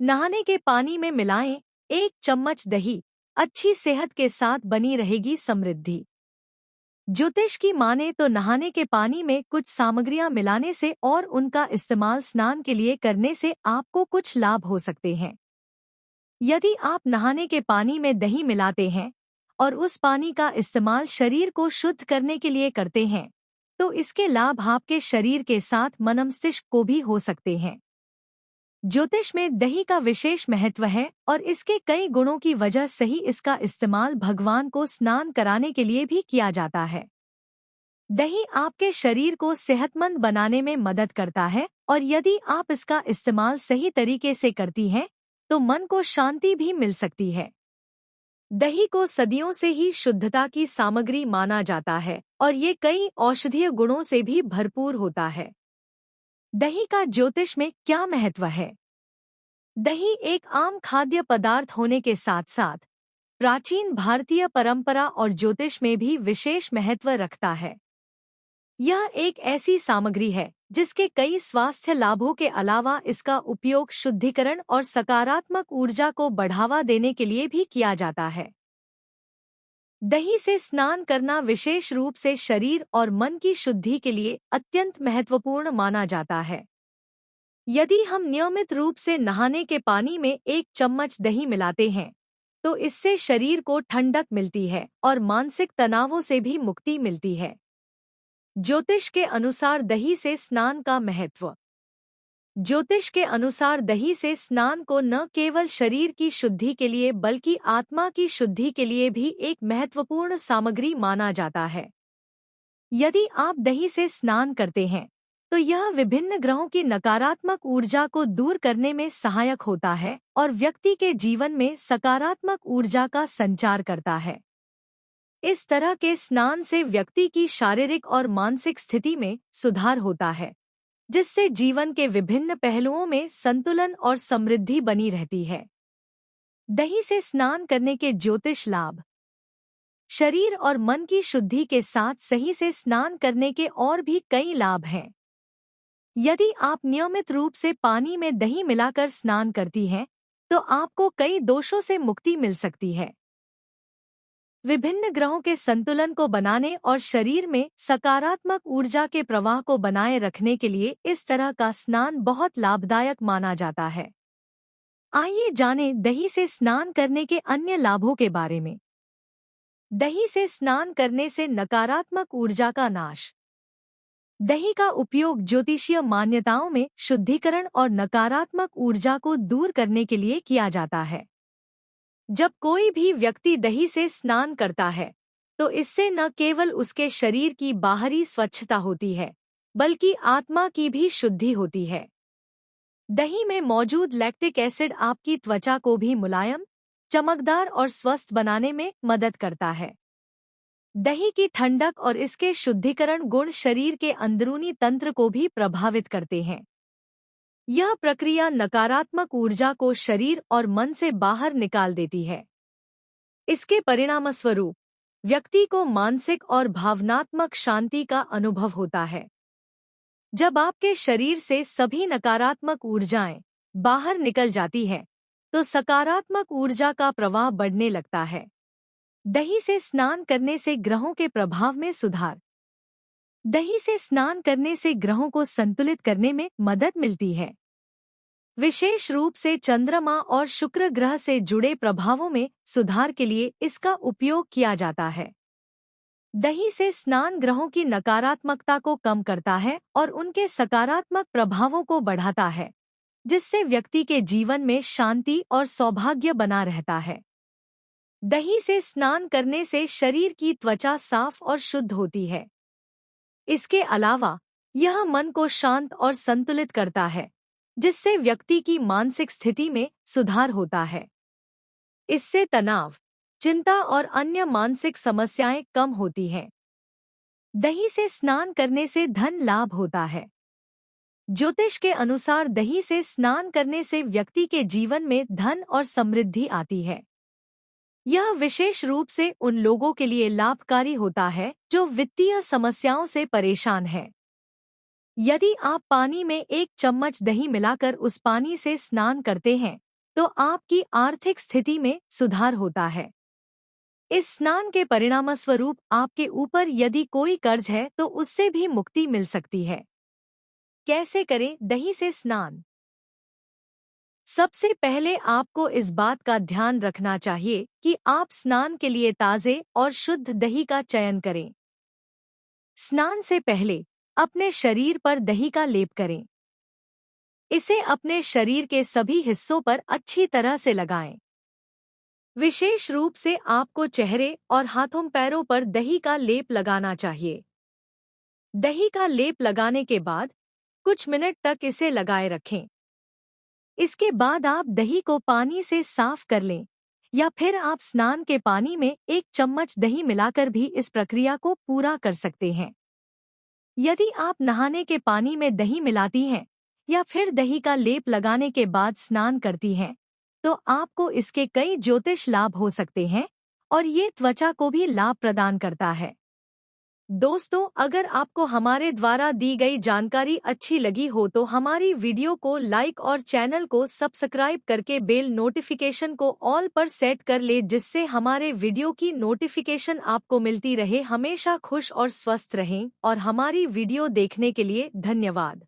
नहाने के पानी में मिलाएं 1 चम्मच दही। अच्छी सेहत के साथ बनी रहेगी समृद्धि। ज्योतिष की माने तो नहाने के पानी में कुछ सामग्रियां मिलाने से और उनका इस्तेमाल स्नान के लिए करने से आपको कुछ लाभ हो सकते हैं। यदि आप नहाने के पानी में दही मिलाते हैं और उस पानी का इस्तेमाल शरीर को शुद्ध करने के लिए करते हैं, तो इसके लाभ आपके शरीर के साथ मन मस्तिष्क को भी हो सकते हैं। ज्योतिष में दही का विशेष महत्व है और इसके कई गुणों की वजह से ही इसका इस्तेमाल भगवान को स्नान कराने के लिए भी किया जाता है। दही आपके शरीर को सेहतमंद बनाने में मदद करता है और यदि आप इसका इस्तेमाल सही तरीके से करती हैं, तो मन को शांति भी मिल सकती है। दही को सदियों से ही शुद्धता की सामग्री माना जाता है और ये कई औषधीय गुणों से भी भरपूर होता है। दही का ज्योतिष में क्या महत्व है? दही एक आम खाद्य पदार्थ होने के साथ साथ प्राचीन भारतीय परंपरा और ज्योतिष में भी विशेष महत्व रखता है। यह एक ऐसी सामग्री है जिसके कई स्वास्थ्य लाभों के अलावा इसका उपयोग शुद्धिकरण और सकारात्मक ऊर्जा को बढ़ावा देने के लिए भी किया जाता है। दही से स्नान करना विशेष रूप से शरीर और मन की शुद्धि के लिए अत्यंत महत्वपूर्ण माना जाता है। यदि हम नियमित रूप से नहाने के पानी में 1 चम्मच दही मिलाते हैं, तो इससे शरीर को ठंडक मिलती है और मानसिक तनावों से भी मुक्ति मिलती है। ज्योतिष के अनुसार दही से स्नान का महत्व। ज्योतिष के अनुसार दही से स्नान को न केवल शरीर की शुद्धि के लिए बल्कि आत्मा की शुद्धि के लिए भी एक महत्वपूर्ण सामग्री माना जाता है। यदि आप दही से स्नान करते हैं, तो यह विभिन्न ग्रहों की नकारात्मक ऊर्जा को दूर करने में सहायक होता है और व्यक्ति के जीवन में सकारात्मक ऊर्जा का संचार करता है। इस तरह के स्नान से व्यक्ति की शारीरिक और मानसिक स्थिति में सुधार होता है, जिससे जीवन के विभिन्न पहलुओं में संतुलन और समृद्धि बनी रहती है। दही से स्नान करने के ज्योतिष लाभ। शरीर और मन की शुद्धि के साथ सही से स्नान करने के और भी कई लाभ हैं। यदि आप नियमित रूप से पानी में दही मिलाकर स्नान करती हैं, तो आपको कई दोषों से मुक्ति मिल सकती है। विभिन्न ग्रहों के संतुलन को बनाने और शरीर में सकारात्मक ऊर्जा के प्रवाह को बनाए रखने के लिए इस तरह का स्नान बहुत लाभदायक माना जाता है। आइए जानें दही से स्नान करने के अन्य लाभों के बारे में। दही से स्नान करने से नकारात्मक ऊर्जा का नाश। दही का उपयोग ज्योतिषीय मान्यताओं में शुद्धिकरण और नकारात्मक ऊर्जा को दूर करने के लिए किया जाता है। जब कोई भी व्यक्ति दही से स्नान करता है, तो इससे न केवल उसके शरीर की बाहरी स्वच्छता होती है, बल्कि आत्मा की भी शुद्धि होती है। दही में मौजूद लैक्टिक एसिड आपकी त्वचा को भी मुलायम, चमकदार और स्वस्थ बनाने में मदद करता है। दही की ठंडक और इसके शुद्धिकरण गुण शरीर के अंदरूनी तंत्र को भी प्रभावित करते हैं। यह प्रक्रिया नकारात्मक ऊर्जा को शरीर और मन से बाहर निकाल देती है। इसके परिणामस्वरूप व्यक्ति को मानसिक और भावनात्मक शांति का अनुभव होता है। जब आपके शरीर से सभी नकारात्मक ऊर्जाएं बाहर निकल जाती हैं, तो सकारात्मक ऊर्जा का प्रवाह बढ़ने लगता है। दही से स्नान करने से ग्रहों के प्रभाव में सुधार। दही से स्नान करने से ग्रहों को संतुलित करने में मदद मिलती है। विशेष रूप से चंद्रमा और शुक्र ग्रह से जुड़े प्रभावों में सुधार के लिए इसका उपयोग किया जाता है। दही से स्नान ग्रहों की नकारात्मकता को कम करता है और उनके सकारात्मक प्रभावों को बढ़ाता है, जिससे व्यक्ति के जीवन में शांति और सौभाग्य बना रहता है। दही से स्नान करने से शरीर की त्वचा साफ और शुद्ध होती है। इसके अलावा यह मन को शांत और संतुलित करता है, जिससे व्यक्ति की मानसिक स्थिति में सुधार होता है। इससे तनाव, चिंता और अन्य मानसिक समस्याएं कम होती हैं। दही से स्नान करने से धन लाभ होता है। ज्योतिष के अनुसार दही से स्नान करने से व्यक्ति के जीवन में धन और समृद्धि आती है। यह विशेष रूप से उन लोगों के लिए लाभकारी होता है जो वित्तीय समस्याओं से परेशान हैं। यदि आप पानी में 1 चम्मच दही मिलाकर उस पानी से स्नान करते हैं, तो आपकी आर्थिक स्थिति में सुधार होता है। इस स्नान के परिणामस्वरूप आपके ऊपर यदि कोई कर्ज है तो उससे भी मुक्ति मिल सकती है। कैसे करें दही से स्नान? सबसे पहले आपको इस बात का ध्यान रखना चाहिए कि आप स्नान के लिए ताज़े और शुद्ध दही का चयन करें। स्नान से पहले अपने शरीर पर दही का लेप करें। इसे अपने शरीर के सभी हिस्सों पर अच्छी तरह से लगाएं। विशेष रूप से आपको चेहरे और हाथों पैरों पर दही का लेप लगाना चाहिए। दही का लेप लगाने के बाद कुछ मिनट तक इसे लगाए रखें। इसके बाद आप दही को पानी से साफ कर लें या फिर आप स्नान के पानी में 1 चम्मच दही मिलाकर भी इस प्रक्रिया को पूरा कर सकते हैं। यदि आप नहाने के पानी में दही मिलाती हैं या फिर दही का लेप लगाने के बाद स्नान करती हैं, तो आपको इसके कई ज्योतिष लाभ हो सकते हैं और ये त्वचा को भी लाभ प्रदान करता है। दोस्तों, अगर आपको हमारे द्वारा दी गई जानकारी अच्छी लगी हो तो हमारी वीडियो को लाइक और चैनल को सब्सक्राइब करके बेल नोटिफिकेशन को ऑल पर सेट कर ले, जिससे हमारे वीडियो की नोटिफिकेशन आपको मिलती रहे। हमेशा खुश और स्वस्थ रहें और हमारी वीडियो देखने के लिए धन्यवाद।